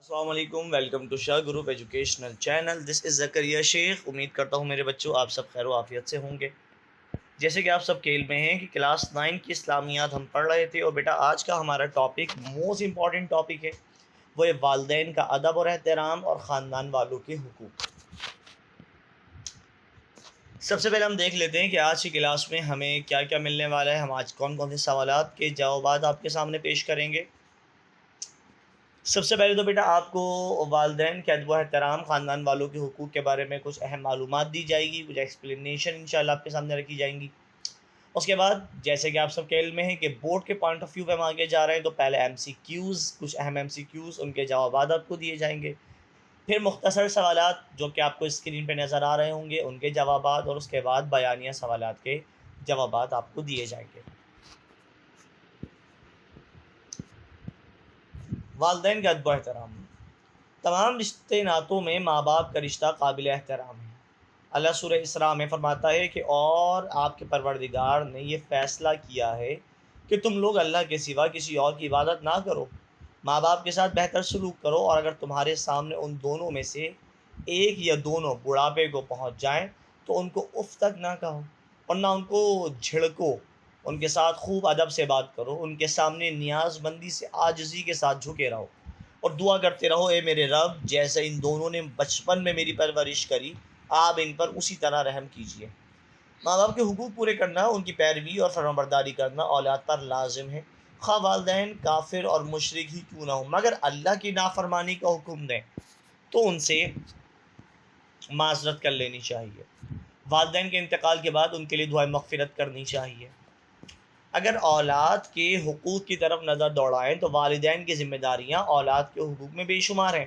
السلام علیکم، welcome to Shah group educational channel. This is Zakariya Sheikh. امید کرتا ہوں میرے بچوں آپ سب خیر و عافیت سے ہوں گے. جیسے کہ آپ سب کے علم میں ہیں کہ کلاس 9 کی اسلامیات ہم پڑھ رہے تھے، اور بیٹا آج کا ہمارا ٹاپک موسٹ امپورٹنٹ ٹاپک ہے، وہ ہے والدین کا ادب اور احترام اور خاندان والوں کے حقوق. سب سے پہلے ہم دیکھ لیتے ہیں کہ آج کی کلاس میں ہمیں کیا کیا ملنے والا ہے. ہم آج کون کون سے سوالات کے جوابات آپ کے سامنے پیش کریں گے. سب سے پہلے تو بیٹا آپ کو والدین کے ادب و احترام، خاندان والوں کے حقوق کے بارے میں کچھ اہم معلومات دی جائے گی، کچھ ایکسپلینیشن انشاءاللہ آپ کے سامنے رکھی جائیں گی. اس کے بعد جیسے کہ آپ سب کے علم میں ہے کہ بورڈ کے پوائنٹ آف ویو پہ ہم آگے جا رہے ہیں، تو پہلے ایم سی کیوز، کچھ اہم ایم سی کیوز، ان کے جوابات آپ کو دیے جائیں گے. پھر مختصر سوالات جو کہ آپ کو اسکرین پہ نظر آ رہے ہوں گے، ان کے جوابات، اور اس کے بعد بیانیہ سوالات کے جوابات آپ کو دیے جائیں گے. والدین کا ادب و احترام. تمام رشتے ناتوں میں ماں باپ کا رشتہ قابل احترام ہے. اللہ سورہ اسراء میں فرماتا ہے کہ اور آپ کے پروردگار نے یہ فیصلہ کیا ہے کہ تم لوگ اللہ کے سوا کسی اور کی عبادت نہ کرو. ماں باپ کے ساتھ بہتر سلوک کرو، اور اگر تمہارے سامنے ان دونوں میں سے ایک یا دونوں بڑھاپے کو پہنچ جائیں تو ان کو اف تک نہ کہو اور نہ ان کو جھڑکو. ان کے ساتھ خوب ادب سے بات کرو، ان کے سامنے نیاز مندی سے عاجزی کے ساتھ جھکے رہو اور دعا کرتے رہو، اے میرے رب، جیسے ان دونوں نے بچپن میں میری پرورش کری، آپ ان پر اسی طرح رحم کیجیے. ماں باپ کے حقوق پورے کرنا، ان کی پیروی اور فرمانبرداری کرنا اولاد پر لازم ہے، خواہ والدین کافر اور مشرک ہی کیوں نہ ہوں. مگر اللہ کی نافرمانی کا حکم دیں تو ان سے معذرت کر لینی چاہیے. والدین کے انتقال کے بعد ان کے لیے دعائیں مغفرت کرنی چاہیے. اگر اولاد کے حقوق کی طرف نظر دوڑائیں تو والدین کی ذمہ داریاں اولاد کے حقوق میں بے شمار ہیں.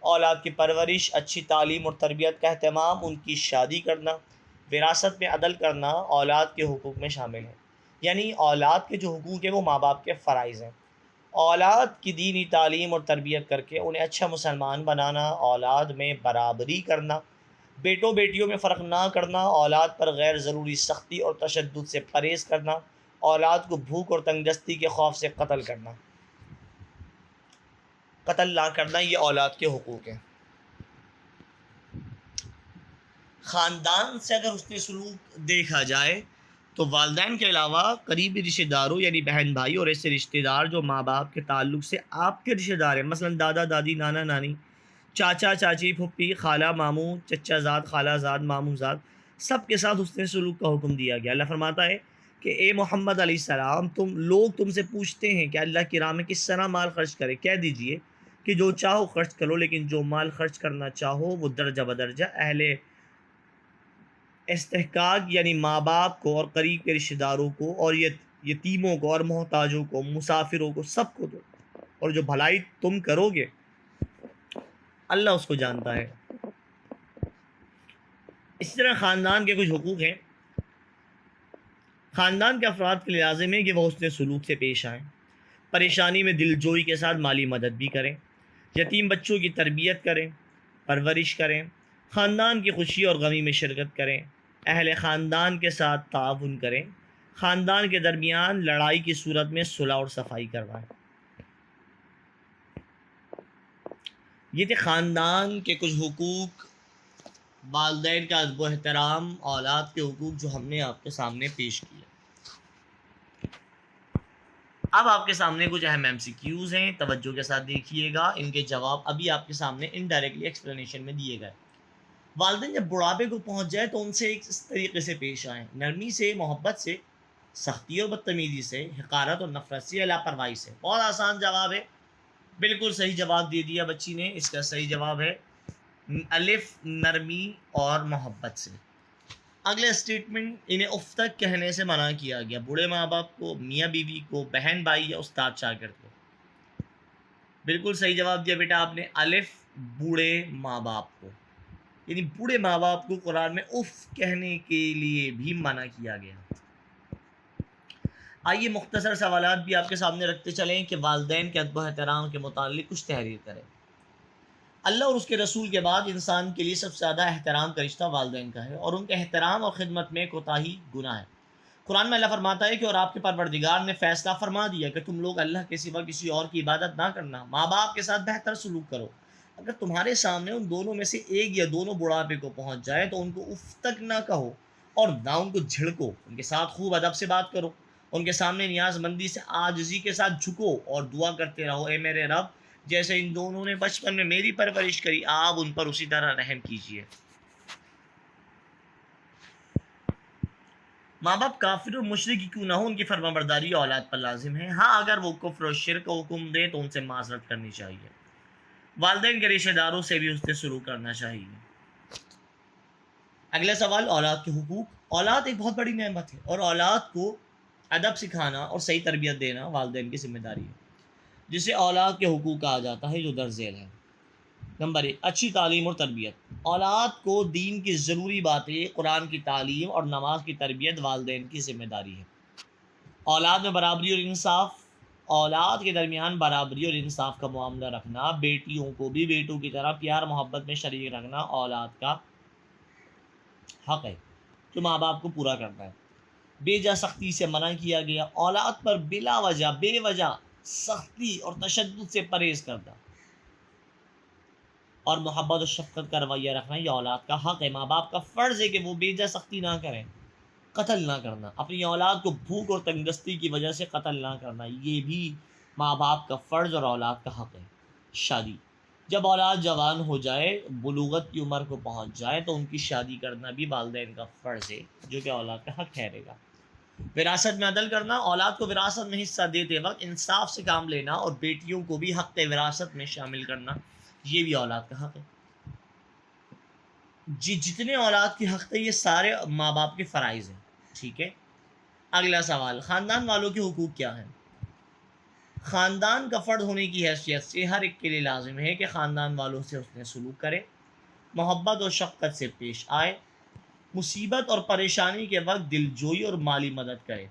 اولاد کی پرورش، اچھی تعلیم اور تربیت کا اہتمام، ان کی شادی کرنا، وراثت میں عدل کرنا اولاد کے حقوق میں شامل ہے. یعنی اولاد کے جو حقوق ہیں وہ ماں باپ کے فرائض ہیں. اولاد کی دینی تعلیم اور تربیت کر کے انہیں اچھا مسلمان بنانا، اولاد میں برابری کرنا، بیٹوں بیٹیوں میں فرق نہ کرنا، اولاد پر غیر ضروری سختی اور تشدد سے پرہیز کرنا، اولاد کو بھوک اور تنگ دستی کے خوف سے قتل نہ کرنا، یہ اولاد کے حقوق ہیں. خاندان سے اگر حسن سلوک دیکھا جائے تو والدین کے علاوہ قریبی رشتہ داروں یعنی بہن بھائی اور ایسے رشتہ دار جو ماں باپ کے تعلق سے آپ کے رشتہ دار ہیں، مثلا دادا دادی، نانا نانی، چاچا چاچی، پھپھی، خالہ ماموں، چچا زاد، خالہ زاد، ماموں زاد، سب کے ساتھ حسن سلوک کا حکم دیا گیا. اللہ فرماتا ہے کہ اے محمد علیہ السلام، تم سے پوچھتے ہیں کہ اللہ کی راہ میں کس طرح مال خرچ کرے. کہہ دیجئے کہ جو چاہو خرچ کرو، لیکن جو مال خرچ کرنا چاہو وہ درجہ بدرجہ اہل استحقاق یعنی ماں باپ کو اور قریب کے رشتہ داروں کو اور یتیموں کو اور محتاجوں کو، مسافروں کو، سب کو دو. اور جو بھلائی تم کرو گے اللہ اس کو جانتا ہے. اس طرح خاندان کے کچھ حقوق ہیں. خاندان کے افراد کے لیے لازم ہے کہ وہ حسن سلوک سے پیش آئیں، پریشانی میں دل جوئی کے ساتھ مالی مدد بھی کریں، یتیم بچوں کی تربیت کریں، پرورش کریں، خاندان کی خوشی اور غمی میں شرکت کریں، اہل خاندان کے ساتھ تعاون کریں، خاندان کے درمیان لڑائی کی صورت میں صلح اور صفائی کروائیں. یہ تھے خاندان کے کچھ حقوق، والدین کا ادب و احترام، اولاد کے حقوق جو ہم نے آپ کے سامنے پیش کیے. اب آپ کے سامنے کچھ اہم ایم سی کیوز ہیں، توجہ کے ساتھ دیکھیے گا. ان کے جواب ابھی آپ کے سامنے انڈائریکٹلی ایکسپلینیشن میں دیے گئے. والدین جب بڑھاپے کو پہنچ جائے تو ان سے اس طریقے سے پیش آئیں: نرمی سے، محبت سے، سختی اور بدتمیزی سے، حقارت اور نفرت سے، لاپرواہی سے. بہت آسان جواب ہے، بالکل صحیح جواب دے دیا بچی نے. اس کا صحیح جواب ہے الف، نرمی اور محبت سے. اگلے اسٹیٹمنٹ: انہیں اف تک کہنے سے منع کیا گیا. بوڑھے ماں باپ کو، میاں بیوی کو، بہن بھائی یا استاد شاگرد کو. بالکل صحیح جواب دیا بیٹا آپ نے، الف، بوڑھے ماں باپ کو. یعنی بوڑھے ماں باپ کو قرآن میں اف کہنے کے لیے بھی منع کیا گیا. آئیے مختصر سوالات بھی آپ کے سامنے رکھتے چلیں کہ والدین کے ادب و احترام کے متعلق کچھ تحریر کریں. اللہ اور اس کے رسول کے بعد انسان کے لیے سب سے زیادہ احترام کا رشتہ والدین کا ہے، اور ان کے احترام اور خدمت میں کوتاہی گناہ ہے. قرآن میں اللہ فرماتا ہے کہ اور آپ کے پروردگار نے فیصلہ فرما دیا کہ تم لوگ اللہ کے سوا کسی اور کی عبادت نہ کرنا، ماں باپ کے ساتھ بہتر سلوک کرو۔ اگر تمہارے سامنے ان دونوں میں سے ایک یا دونوں بڑھاپے کو پہنچ جائے تو ان کو اف تک نہ کہو اور نہ ان کو جھڑکو، ان کے ساتھ خوب ادب سے بات کرو، ان کے سامنے نیاز مندی سے عاجزی کے ساتھ جھکو اور دعا کرتے رہو، اے میرے رب جیسے ان دونوں نے بچپن میں میری پرورش کری آپ ان پر اسی طرح رحم کیجیے۔ ماں باپ کافر اور مشرک کیوں نہ ہو، ان کی فرما برداری اولاد پر لازم ہے۔ ہاں اگر وہ کفر و شرک کا حکم دے تو ان سے معذرت کرنی چاہیے۔ والدین کے رشتہ داروں سے بھی حسن سلوک کرنا چاہیے۔ اگلا سوال، اولاد کے حقوق۔ اولاد ایک بہت بڑی نعمت ہے اور اولاد کو ادب سکھانا اور صحیح تربیت دینا والدین کی ذمہ داری ہے، جسے اولاد کے حقوق کہا جاتا ہے، جو درج ذیل ہے۔ نمبر 1، اچھی تعلیم اور تربیت۔ اولاد کو دین کی ضروری باتیں، قرآن کی تعلیم اور نماز کی تربیت والدین کی ذمہ داری ہے۔ اولاد میں برابری اور انصاف۔ اولاد کے درمیان برابری اور انصاف کا معاملہ رکھنا، بیٹیوں کو بھی بیٹوں کی طرح پیار محبت میں شریک رکھنا اولاد کا حق ہے، جو ماں باپ کو پورا کرنا ہے۔ بے جا سختی سے منع کیا گیا، اولاد پر بلا وجہ بے وجہ سختی اور تشدد سے پرہیز کرنا اور محبت و شفقت کا رویہ رکھنا یہ اولاد کا حق ہے۔ ماں باپ کا فرض ہے کہ وہ بے جا سختی نہ کریں، قتل نہ کرنا، اپنی اولاد کو بھوک اور تنگدستی کی وجہ سے قتل نہ کرنا، یہ بھی ماں باپ کا فرض اور اولاد کا حق ہے۔ شادی، جب اولاد جوان ہو جائے، بلوغت کی عمر کو پہنچ جائے تو ان کی شادی کرنا بھی والدین کا فرض ہے، جو کہ اولاد کا حق ٹھہرے گا۔ وراثت میں عدل کرنا، اولاد کو وراثت میں حصہ دیتے وقت انصاف سے کام لینا اور بیٹیوں کو بھی حق وراثت میں شامل کرنا، یہ بھی اولاد کا حق ہے۔ جتنے اولاد کے حق تھے یہ سارے ماں باپ کے فرائض ہیں، ٹھیک ہے۔ اگلا سوال، خاندان والوں کے حقوق کیا ہیں؟ خاندان کا فرد ہونے کی حیثیت سے ہر ایک کے لیے لازم ہے کہ خاندان والوں سے حسن سلوک کرے، محبت اور شفقت سے پیش آئے، مصیبت اور پریشانی کے وقت دلجوئی اور مالی مدد کرے،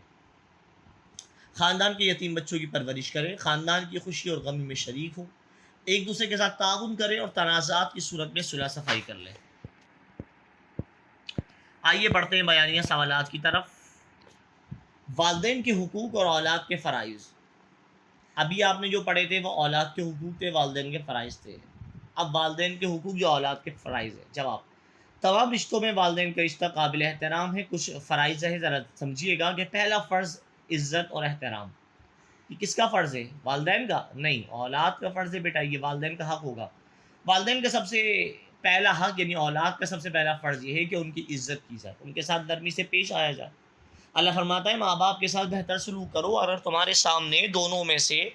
خاندان کے یتیم بچوں کی پرورش کرے، خاندان کی خوشی اور غمی میں شریک ہو، ایک دوسرے کے ساتھ تعاون کرے اور تنازعات کی صورت میں صلح صفائی کر لے۔ آئیے بڑھتے ہیں بیانیہ سوالات کی طرف۔ والدین کے حقوق اور اولاد کے فرائض۔ ابھی آپ نے جو پڑھے تھے وہ اولاد کے حقوق تھے، والدین کے فرائض تھے۔ اب والدین کے حقوق جو اولاد کے فرائض ہیں۔ جواب، تمام رشتوں میں والدین کا رشتہ قابل احترام ہے۔ کچھ فرائض ہے، ذرا سمجھیے گا کہ پہلا فرض عزت اور احترام۔ یہ کس کا فرض ہے؟ والدین کا نہیں، اولاد کا فرض ہے بیٹا، یہ والدین کا حق ہوگا۔ والدین کا سب سے پہلا حق یعنی اولاد کا سب سے پہلا فرض یہ ہے کہ ان کی عزت کی جائے، ان کے ساتھ نرمی سے پیش آیا جائے۔ اللہ فرماتا ہے ماں باپ کے ساتھ بہتر سلوک کرو، اگر تمہارے سامنے دونوں میں سے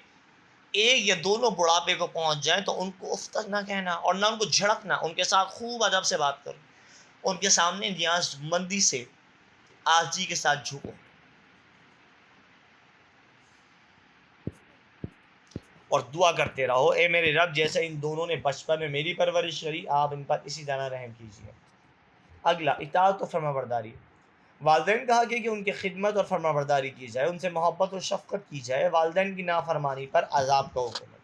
ایک یا دونوں بڑھاپے کو پہنچ جائیں تو ان کو اف تک نہ کہنا اور نہ ان کو جھڑکنا، ان کے ساتھ خوب ادب سے بات کرو، ان کے سامنے نیاز مندی سے عاجزی کے ساتھ جھکو اور دعا کرتے رہو، اے میرے رب جیسے ان دونوں نے بچپن میں میری پرورش کری آپ ان پر اسی طرح رحم کیجیے۔ اگلا، اطاعت و فرما برداری۔ والدین کہا کہ ان کی خدمت اور فرما برداری کی جائے، ان سے محبت اور شفقت کی جائے، والدین کی نافرمانی پر عذاب کا حکم ہے۔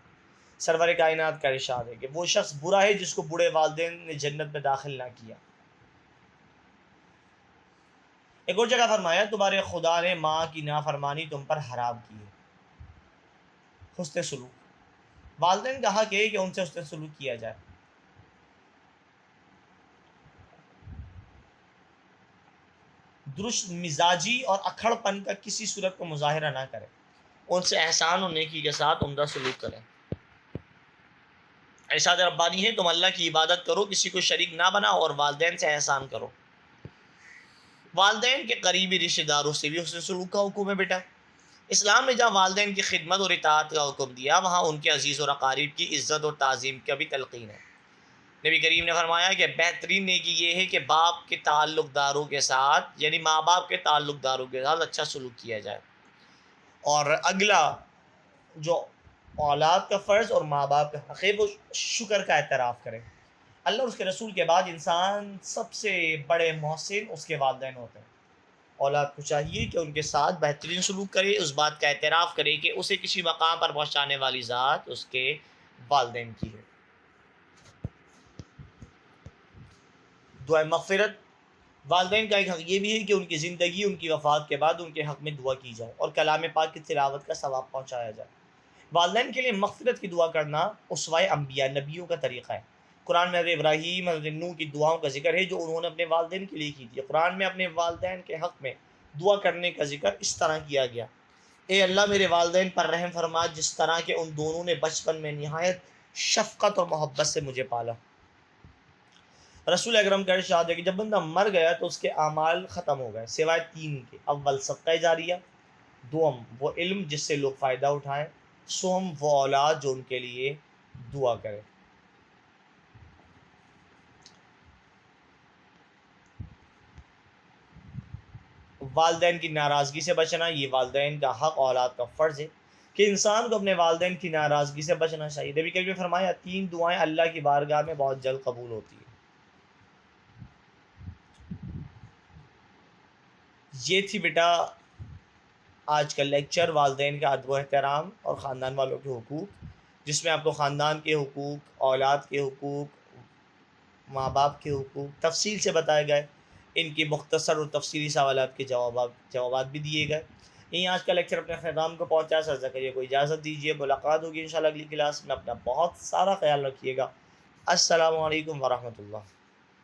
سرور کائنات کا ارشاد ہے کہ وہ شخص برا ہے جس کو بوڑھے والدین نے جنت میں داخل نہ کیا۔ ایک اور جگہ فرمایا تمہارے خدا نے ماں کی نافرمانی تم پر حرام کی ہے۔ حسن سلوک، والدین کا حق ہے کہ ان سے حسن سلوک کیا جائے۔ درست مزاجی اور اکھڑ پن کا کسی صورت کو مظاہرہ نہ کریں، ان سے احسان اور نیکی کے ساتھ عمدہ سلوک کریں۔ ارشاد ربانی ہے تم اللہ کی عبادت کرو، کسی کو شریک نہ بناؤ اور والدین سے احسان کرو۔ والدین کے قریبی رشتہ داروں سے بھی حسن سلوک کا حکم ہے بیٹا۔ اسلام نے جہاں والدین کی خدمت اور اطاعت کا حکم دیا وہاں ان کے عزیز اور اقارب کی عزت اور تعظیم کا بھی تلقین ہے۔ نبی کریم نے فرمایا کہ بہترین نیکی یہ ہے کہ باپ کے تعلق داروں کے ساتھ یعنی ماں باپ کے تعلق داروں کے ساتھ اچھا سلوک کیا جائے۔ اور اگلا جو اولاد کا فرض اور ماں باپ کا حق ہے وہ شکر کا اعتراف کرے۔ اللہ اور اس کے رسول کے بعد انسان سب سے بڑے محسن اس کے والدین ہوتے ہیں۔ اولاد کو چاہیے کہ ان کے ساتھ بہترین سلوک کرے، اس بات کا اعتراف کرے کہ اسے کسی مقام پر پہنچانے والی ذات اس کے والدین کی ہے۔ دعائے مغفرت۔ والدین کا ایک حق یہ بھی ہے کہ ان کی زندگی، ان کی وفات کے بعد ان کے حق میں دعا کی جائے اور کلام پاک کی تلاوت کا ثواب پہنچایا جائے۔ والدین کے لیے مغفرت کی دعا کرنا اسوہ انبیاء نبیوں کا طریقہ ہے۔ قرآن میں حضرت ابراہیم، حضرت نوح کی دعاؤں کا ذکر ہے جو انہوں نے اپنے والدین کے لیے کی تھی۔ قرآن میں اپنے والدین کے حق میں دعا کرنے کا ذکر اس طرح کیا گیا: اے اللہ میرے والدین پر رحم فرما جس طرح کہ ان دونوں نے بچپن میں نہایت شفقت اور محبت سے مجھے پالا۔ رسول اکرم کا ارشاد ہے کہ جب بندہ مر گیا تو اس کے اعمال ختم ہو گئے سوائے تین کے: اول صدقہ جاریہ، دوم وہ علم جس سے لوگ فائدہ اٹھائیں، سوم وہ اولاد جو ان کے لیے دعا کرے۔ والدین کی ناراضگی سے بچنا، یہ والدین کا حق، اولاد کا فرض ہے کہ انسان کو اپنے والدین کی ناراضگی سے بچنا چاہیے۔ نبی کریم نے فرمایا تین دعائیں اللہ کی بارگاہ میں بہت جلد قبول ہوتی ہیں۔ یہ تھی بیٹا آج کا لیکچر، والدین کا ادب و احترام اور خاندان والوں کے حقوق، جس میں آپ کو خاندان کے حقوق، اولاد کے حقوق، ماں باپ کے حقوق تفصیل سے بتائے گئے، ان کی مختصر اور تفصیلی سوالات کے جوابات بھی دیے گئے۔ یہیں آج کا لیکچر اپنے خیام کو پہنچا، سر زکریہ کو اجازت دیجیے، ملاقات ہوگی انشاءاللہ اگلی کلاس میں۔ اپنا بہت سارا خیال رکھیے گا۔ السلام علیکم ورحمۃ اللہ۔